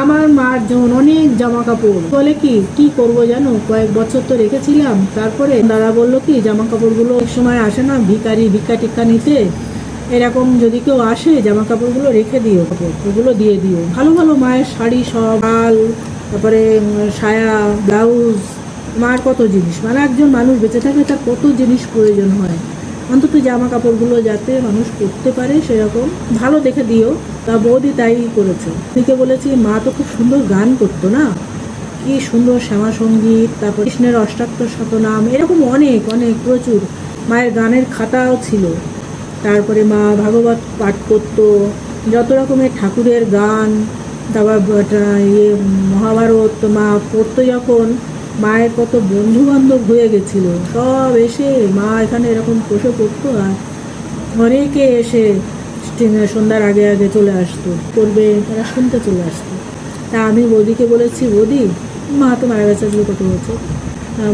আমার মার যেমন অনেক জামা কাপড়, বলে কি কি করব জানো, কয়েক বছর তো রেখেছিলাম। তারপরে দাদা বলল কি জামা কাপড়গুলো এক সময় আসে না ভিখারি ভিক্ষা টিক্ষা নিতে, এরকম যদি কেউ আসে জামা কাপড়গুলো রেখে দিও, ওগুলো দিয়ে দিও। ভালো ভালো মায়ের শাড়ি সব শাল, তারপরে সায়া ব্লাউজ, মার কত জিনিস, মানে একজন মানুষ বেঁচে থাকলে তার কত জিনিস প্রয়োজন হয়, অন্তত জামা কাপড়গুলো যাতে মানুষ পরতে পারে সেরকম ভালো দেখে দিও। তা বৌদি তাই করেছে। দিকে বলেছি মা তো খুব সুন্দর গান করতো না, কি সুন্দর শ্যামা সঙ্গীত, তারপর কৃষ্ণের অষ্টাক্ষর শতনাম, এরকম অনেক অনেক প্রচুর মায়ের গানের খাতাও ছিল। তারপরে মা ভাগবত পাঠ করতো, যত রকমের ঠাকুরের গান, তারপর মহাভারত মা পড়তো যখন, মায়ের কত বন্ধু বান্ধব হয়ে গেছিল, সব এসে মা এখানে এরকম বসে পড়তো আর অনেকে এসে সন্ধ্যার আগে আগে চলে আসতো, করবে তারা শুনতে চলে আসতো। তা আমি বৌদিকে বলেছি, বৌদি মা তো মারা গেছে আজকে কত বছর,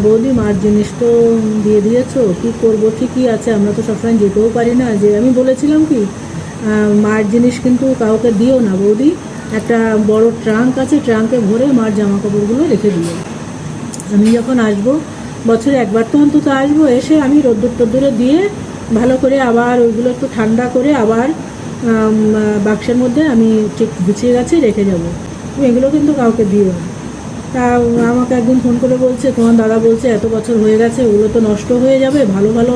বৌদি মার জিনিস তো দিয়ে দিয়েছো, কী করবো, ঠিকই আছে আমরা তো সবসময় যেতেও পারি না। যে আমি বলেছিলাম কি মার জিনিস কিন্তু কাউকে দিও না বৌদি, একটা বড় ট্রাঙ্ক আছে, ট্রাঙ্কে ভরে মার জামা কাপড়গুলো রেখে দিও। আমি যখন আসবো, বছরে একবার তো অন্তত আসবো, এসে আমি রোদ্দুর টোদ্দুরে দিয়ে ভালো করে আবার ওইগুলো একটু ঠান্ডা করে আবার বাক্সের মধ্যে আমি ঠিক গুছিয়ে গাছিয়ে রেখে যাবো, তুমি এগুলো কিন্তু কাউকে দিও না। তা আমাকে একদিন ফোন করে বলছে তোমার দাদা বলছে এত বছর হয়ে গেছে ওগুলো তো নষ্ট হয়ে যাবে, ভালো ভালো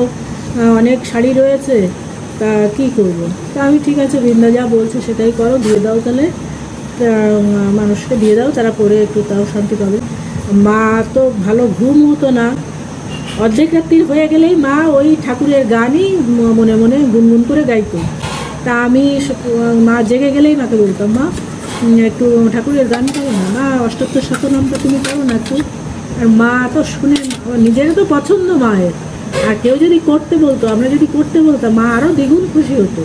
অনেক শাড়ি রয়েছে, তা কী করবো। তা আমি ঠিক আছে বৃন্দা যা বলছে সেটাই করো, দিয়ে দাও তাহলে, মানুষকে দিয়ে দাও, তারা পরে একটু তাও শান্তি পাবে। মা তো ভালো ঘুম হতো না, অর্ধেক রাত্রির হয়ে গেলেই মা ওই ঠাকুরের গানই মনে মনে গুনগুন করে গাইতো। তা আমি মা জেগে গেলেই মাকে বলতাম মা একটু ঠাকুরের গান করো না, মা অষ্টাত্তর শতনামটা তুমি করো না একটু। আর মা তো শুনে নিজেরও তো পছন্দ মায়ের, আর কেউ যদি করতে বলতো, আমরা যদি করতে বলতাম, মা আরও দ্বিগুণ খুশি হতো।